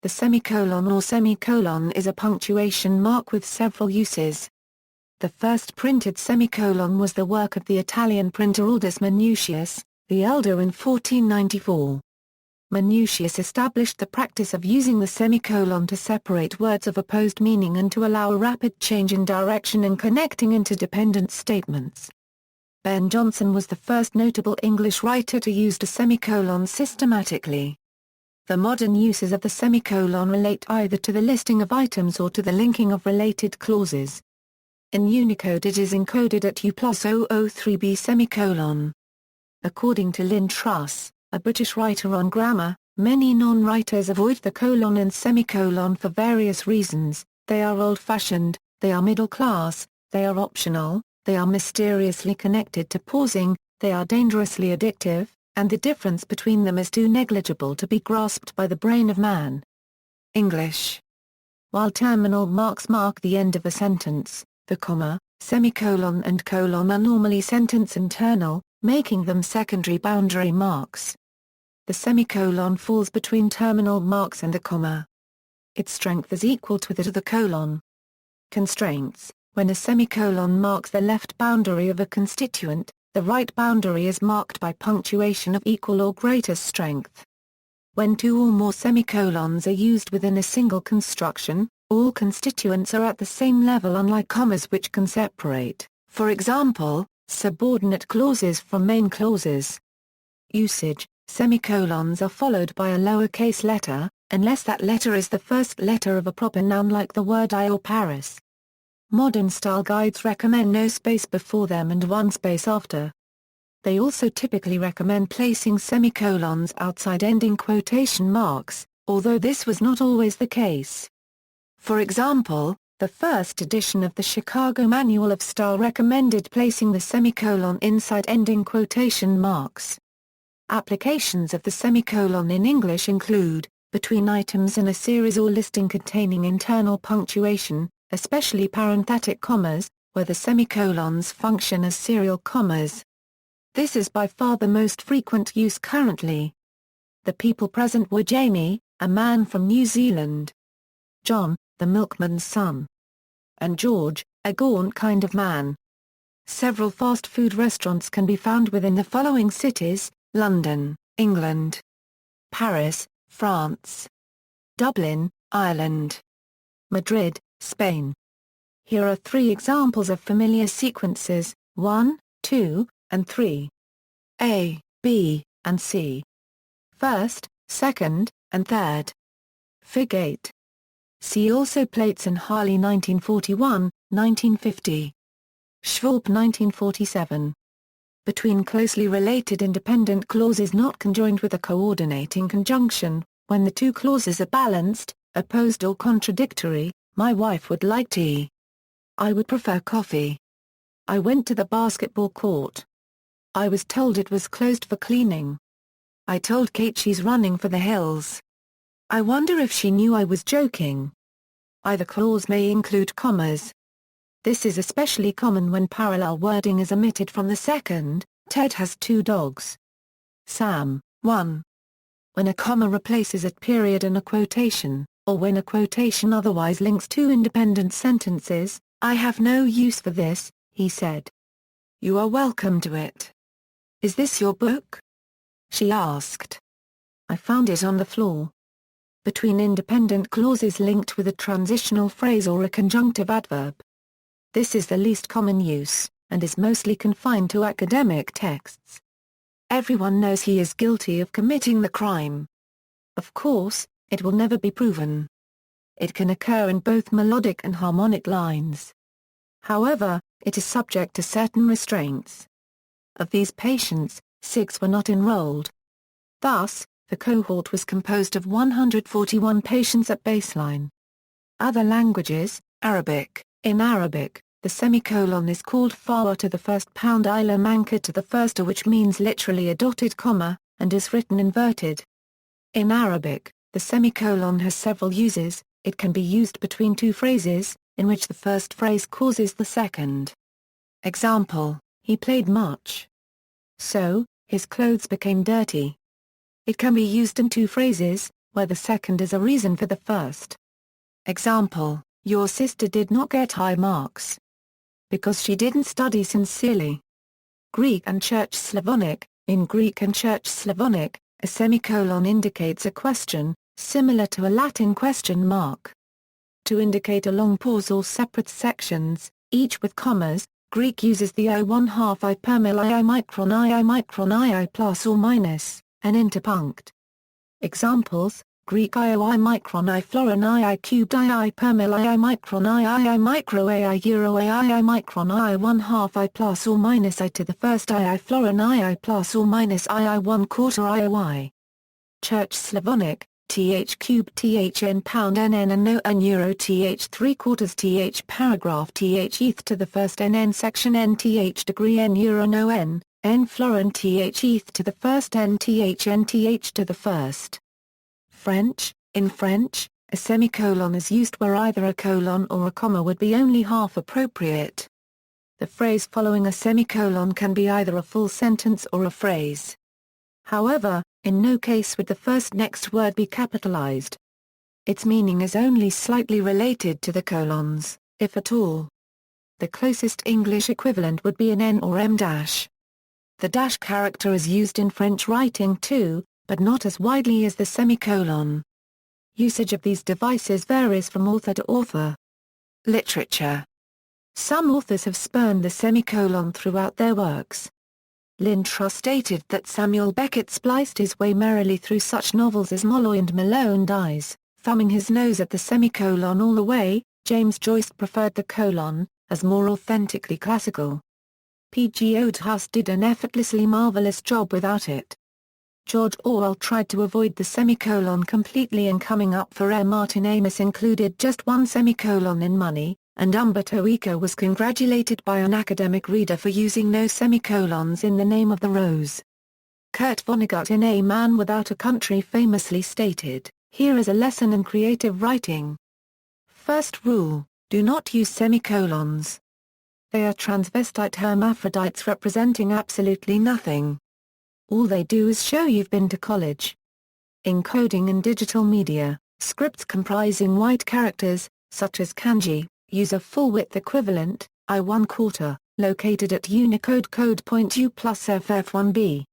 The semicolon or semicolon is a punctuation mark with several uses. The first printed semicolon was the work of the Italian printer Aldus Manutius, the elder, in 1494. Manutius established the practice of using the semicolon to separate words of opposed meaning and to allow a rapid change in direction in connecting interdependent statements. Ben Jonson was the first notable English writer to use the semicolon systematically. The modern uses of the semicolon relate either to the listing of items or to the linking of related clauses. In Unicode it is encoded at U+003b semicolon. According to Lynne Truss, a British writer on grammar, many non-writers avoid the colon and semicolon for various reasons. They are old-fashioned, they are middle-class, they are optional, they are mysteriously connected to pausing, they are dangerously addictive, and the difference between them is too negligible to be grasped by the brain of man. English. While terminal marks mark the end of a sentence, the comma, semicolon and colon are normally sentence internal, making them secondary boundary marks. The semicolon falls between terminal marks and the comma. Its strength is equal to that of the colon. Constraints: when a semicolon marks the left boundary of a constituent, the right boundary is marked by punctuation of equal or greater strength. When two or more semicolons are used within a single construction, all constituents are at the same level, unlike commas which can separate, for example, subordinate clauses from main clauses. Usage: semicolons are followed by a lowercase letter, unless that letter is the first letter of a proper noun like the word I or Paris. Modern style guides recommend no space before them and one space after. They also typically recommend placing semicolons outside ending quotation marks, although this was not always the case. For example, the first edition of the Chicago Manual of Style recommended placing the semicolon inside ending quotation marks. Applications of the semicolon in English include, between items in a series or listing containing internal punctuation, especially parenthetic commas, where the semicolons function as serial commas. This is by far the most frequent use currently. The people present were Jamie, a man from New Zealand; John, the milkman's son; and George, a gaunt kind of man. Several fast food restaurants can be found within the following cities: London, England; Paris, France; Dublin, Ireland; Madrid, Spain. Here are 3 examples of familiar sequences: 1, 2, and 3. A, B, and C. First, second, and third. Fig. 8. See also Plates and Harley 1941, 1950. Schwab 1947. Between closely related independent clauses not conjoined with a coordinating conjunction, when the two clauses are balanced, opposed or contradictory: my wife would like tea. I would prefer coffee. I went to the basketball court. I was told it was closed for cleaning. I told Kate she's running for the hills. I wonder if she knew I was joking. Either clause may include commas. This is especially common when parallel wording is omitted from the second. Ted has 2 dogs. Sam, 1. When a comma replaces a period in a quotation, or when a quotation otherwise links 2 independent sentences: I have no use for this, he said. You are welcome to it. Is this your book? She asked. I found it on the floor. Between independent clauses linked with a transitional phrase or a conjunctive adverb. This is the least common use, and is mostly confined to academic texts. Everyone knows he is guilty of committing the crime. Of course, it will never be proven. It can occur in both melodic and harmonic lines. However, it is subject to certain restraints. Of these patients, 6 were not enrolled. Thus, the cohort was composed of 141 patients at baseline. Other languages: Arabic. In Arabic, the semicolon is called fawa to the first pound ila manka to the first a, which means literally a dotted comma, and is written inverted. In Arabic, the semicolon has several uses. It can be used between 2 phrases, in which the first phrase causes the second. Example: he played much. So, his clothes became dirty. It can be used in 2 phrases, where the second is a reason for the first. Example, your sister did not get high marks because she didn't study sincerely. Greek and Church Slavonic. In Greek and Church Slavonic, a semicolon indicates a question, similar to a Latin question mark. To indicate a long pause or separate sections, each with commas, Greek uses the I1/2 I permil I micron I plus or minus, an interpunct. Examples, Greek I micron I florin I cubed I permil I micron I micro I euro I micron I 1/2 I plus or minus I to the first I florin I plus or minus I 1/4 I. Church Slavonic, th cubed thn pound nn and no n euro th 3/4 th paragraph th eth to the first nn section n th degree n euro no n florin th eth to the first n th to the first. French. In French, a semicolon is used where either a colon or a comma would be only half appropriate. The phrase following a semicolon can be either a full sentence or a phrase. However, in no case would the first next word be capitalized. Its meaning is only slightly related to the colons, if at all. The closest English equivalent would be an N or M dash. The dash character is used in French writing too, but not as widely as the semicolon. Usage of these devices varies from author to author. Literature. Some authors have spurned the semicolon throughout their works. Lynne Truss stated that Samuel Beckett spliced his way merrily through such novels as Molloy and Malone Dies, thumbing his nose at the semicolon all the way. James Joyce preferred the colon, as more authentically classical. P.G. Wodehouse did an effortlessly marvelous job without it. George Orwell tried to avoid the semicolon completely, and Coming Up for Air Martin Amis included just one semicolon in Money, and Umberto Eco was congratulated by an academic reader for using no semicolons in The Name of the Rose. Kurt Vonnegut in A Man Without a Country famously stated, "Here is a lesson in creative writing. First rule, do not use semicolons. They are transvestite hermaphrodites representing absolutely nothing. All they do is show you've been to college." Encoding in digital media, scripts comprising wide characters, such as kanji, use a full-width equivalent, I1/4, located at Unicode code point U plus FF1B.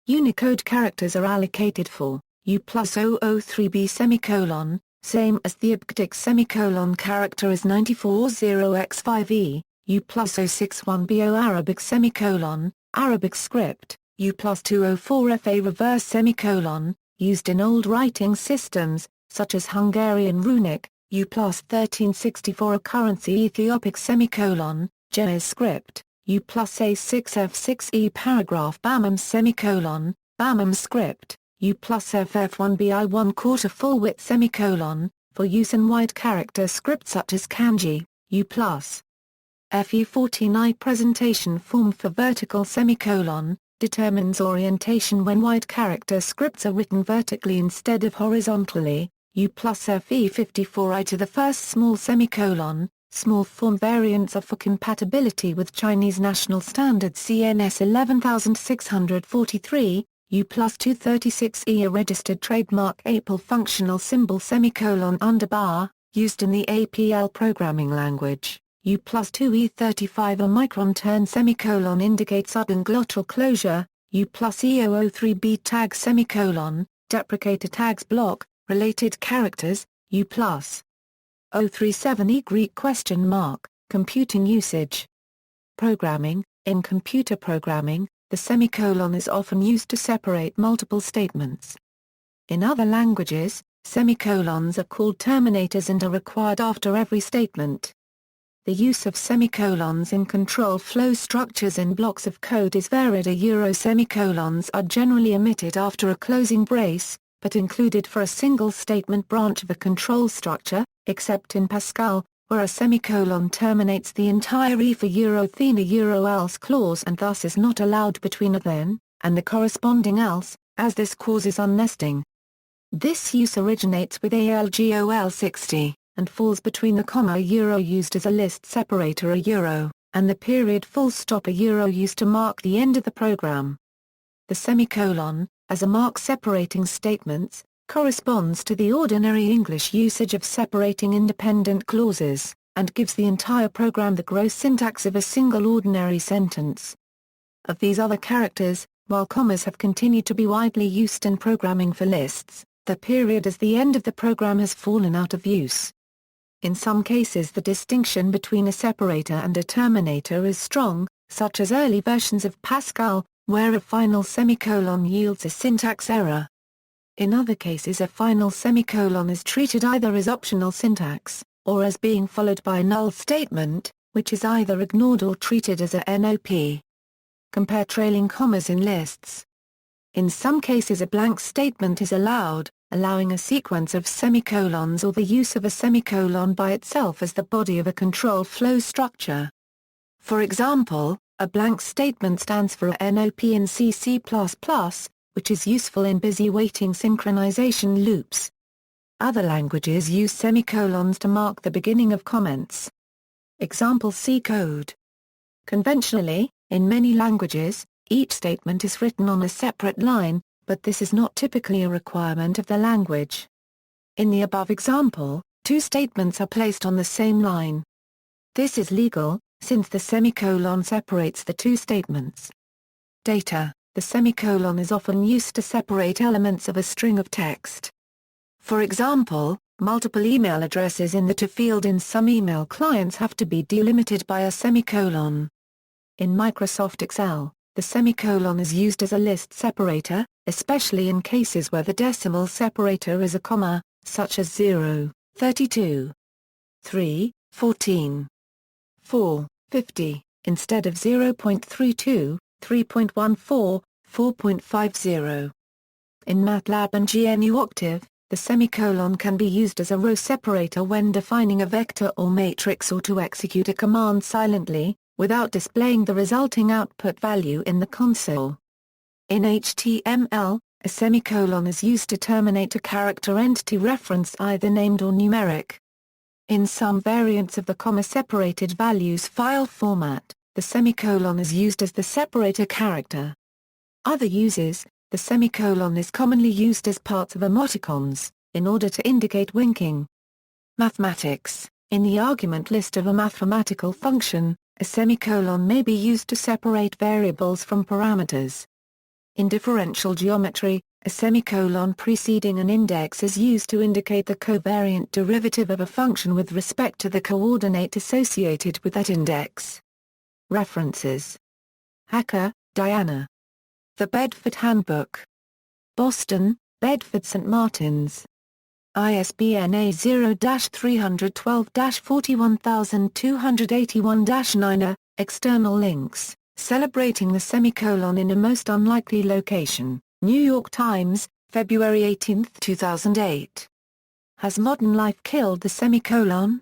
Unicode characters are allocated for U plus 003B semicolon, same as the abgadic semicolon character is 940x5e, U plus 061BO Arabic semicolon, Arabic script, U plus 204FA reverse semicolon, used in old writing systems, such as Hungarian runic, U plus 1364 a currency Ethiopic semicolon, Ge'ez script, U plus A6F6E paragraph Bamum semicolon, Bamum script, U plus FF1B I1/4 full width semicolon, for use in wide character scripts such as kanji, U plus FE14I presentation form for vertical semicolon, determines orientation when wide character scripts are written vertically instead of horizontally, U plus FE54I to the first small semicolon. Small form variants are for compatibility with Chinese National Standard CNS 11643, U plus 236E a registered trademark APL functional symbol semicolon underbar, used in the APL programming language. U plus 2E35 a micron turn semicolon indicates sudden glottal closure, U plus E003B tag semicolon, deprecator tags block, related characters, U plus 037E Greek question mark, computing usage. Programming. In computer programming, the semicolon is often used to separate multiple statements. In other languages, semicolons are called terminators and are required after every statement. The use of semicolons in control flow structures in blocks of code is varied. Semicolons are generally omitted after a closing brace, but included for a single statement branch of a control structure, except in Pascal, where a semicolon terminates the entire if then else clause and thus is not allowed between a then and the corresponding else, as this causes unnesting. This use originates with ALGOL 60. And falls between the comma used as a list separator and the period full stop used to mark the end of the program. The semicolon, as a mark separating statements, corresponds to the ordinary English usage of separating independent clauses, and gives the entire program the gross syntax of a single ordinary sentence. Of these other characters, while commas have continued to be widely used in programming for lists, the period as the end of the program has fallen out of use. In some cases the distinction between a separator and a terminator is strong, such as early versions of Pascal, where a final semicolon yields a syntax error. In other cases a final semicolon is treated either as optional syntax, or as being followed by a null statement, which is either ignored or treated as a NOP. Compare trailing commas in lists. In some cases a blank statement is allowed, allowing a sequence of semicolons or the use of a semicolon by itself as the body of a control flow structure. For example, a blank statement stands for a NOP in C++, which is useful in busy waiting synchronization loops. Other languages use semicolons to mark the beginning of comments. Example C code. Conventionally, in many languages, each statement is written on a separate line, but this is not typically a requirement of the language. In the above example, two statements are placed on the same line. This is legal, since the semicolon separates the two statements. Data. The semicolon is often used to separate elements of a string of text. For example, multiple email addresses in the to field in some email clients have to be delimited by a semicolon. In Microsoft Excel, the semicolon is used as a list separator, especially in cases where the decimal separator is a comma, such as 0, 32, 3, 14, 4, 50, instead of 0.32, 3.14, 4.50. In MATLAB and GNU Octave, the semicolon can be used as a row separator when defining a vector or matrix or to execute a command silently, without displaying the resulting output value in the console. In HTML, a semicolon is used to terminate a character entity reference either named or numeric. In some variants of the comma-separated values file format, the semicolon is used as the separator character. Other uses, the semicolon is commonly used as parts of emoticons, in order to indicate winking. Mathematics. In the argument list of a mathematical function, a semicolon may be used to separate variables from parameters. In differential geometry, a semicolon preceding an index is used to indicate the covariant derivative of a function with respect to the coordinate associated with that index. References. Hacker, Diana. The Bedford Handbook. Boston, Bedford St. Martin's. ISBN A0-312-41281-9. External links, Celebrating the Semicolon in a Most Unlikely Location, New York Times, February 18, 2008. Has Modern Life Killed the Semicolon?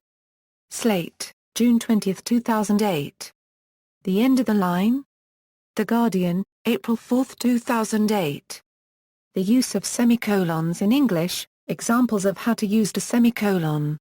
Slate, June 20, 2008. The End of the Line? The Guardian, April 4, 2008. The Use of Semicolons in English, Examples of How to Use a Semicolon.